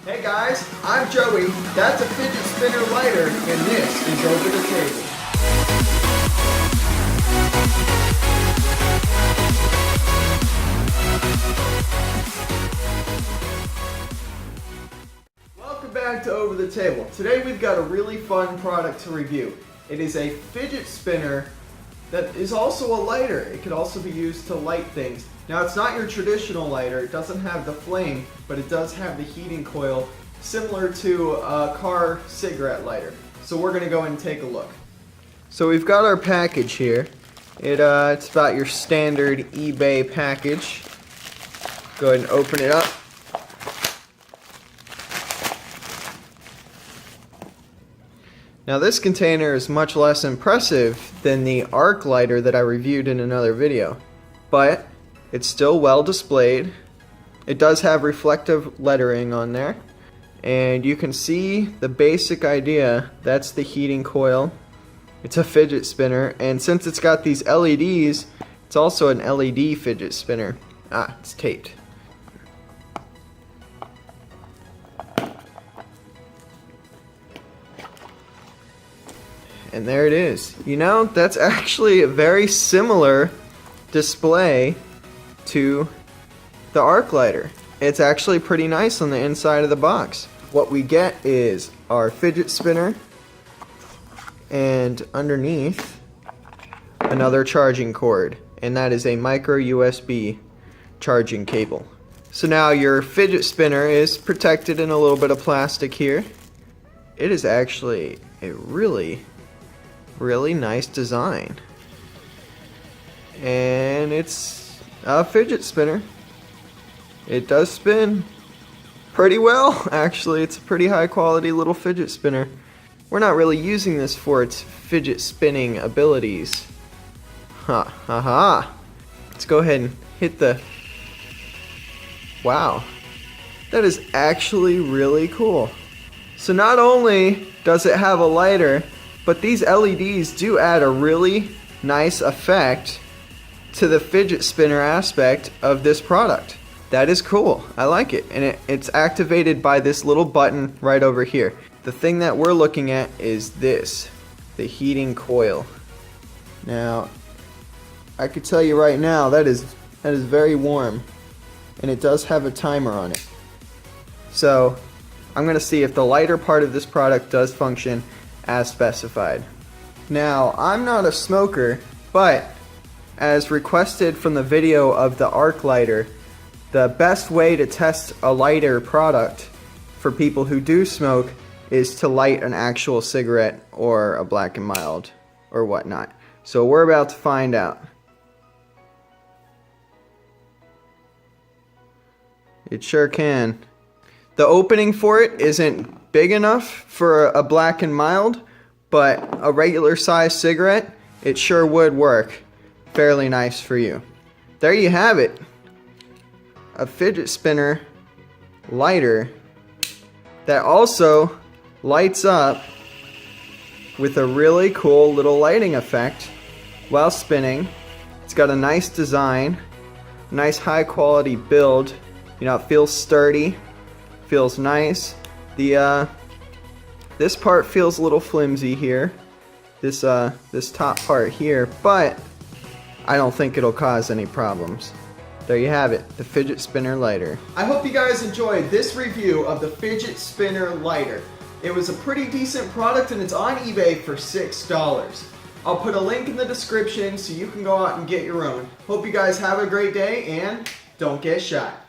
Hey guys, I'm Joey, that's a fidget spinner lighter, and this is Over the Table. Welcome back to Over the Table. Today we've got a really fun product to review. It is a fidget spinner that is also a lighter. It could also be used to light things. Now it's not your traditional lighter, it doesn't have the flame, but it does have the heating coil similar to a car cigarette lighter. So we're gonna go and take a look. So we've got our package here. It's about your standard eBay package. Go ahead and open it up. Now this container is much less impressive than the arc lighter that I reviewed in another video, but it's still well displayed. It does have reflective lettering on there, and you can see the basic idea. That's the heating coil. It's a fidget spinner, and since it's got these LEDs, it's also an LED fidget spinner. It's taped. And there it is. You know, that's actually a very similar display to the arc lighter. It's actually pretty nice on the inside of the box. What we get is our fidget spinner, and underneath another charging cord, and that is a micro USB charging cable. So now your fidget spinner is protected in a little bit of plastic here. It is actually a really nice design, and it's a fidget spinner. It does spin pretty well, actually. It's a pretty high quality little fidget spinner. We're not really using this for its fidget spinning abilities. Let's go ahead and hit the... Wow, that is actually really cool. So not only does it have a lighter, but these LEDs do add a really nice effect to the fidget spinner aspect of this product. That is cool. I like it. And it's activated by this little button right over here. The thing that we're looking at is this, the heating coil. Now, I could tell you right now that is very warm, and it does have a timer on it. So, I'm gonna see if the lighter part of this product does function as specified. Now, I'm not a smoker, but as requested from the video of the arc lighter, the best way to test a lighter product for people who do smoke is to light an actual cigarette or a black and mild or whatnot. So we're about to find out. It sure can. The opening for it isn't big enough for a black and mild, but a regular size cigarette, it sure would work fairly nice for you. There you have it. A fidget spinner lighter that also lights up with a really cool little lighting effect while spinning. It's got a nice design, nice high quality build. You know, it feels sturdy, feels nice. This part feels a little flimsy here, this top part here, but I don't think it'll cause any problems. There you have it, the fidget spinner lighter. I hope you guys enjoyed this review of the fidget spinner lighter. It was a pretty decent product, and it's on eBay for $6. I'll put a link in the description so you can go out and get your own. Hope you guys have a great day, and don't get shot.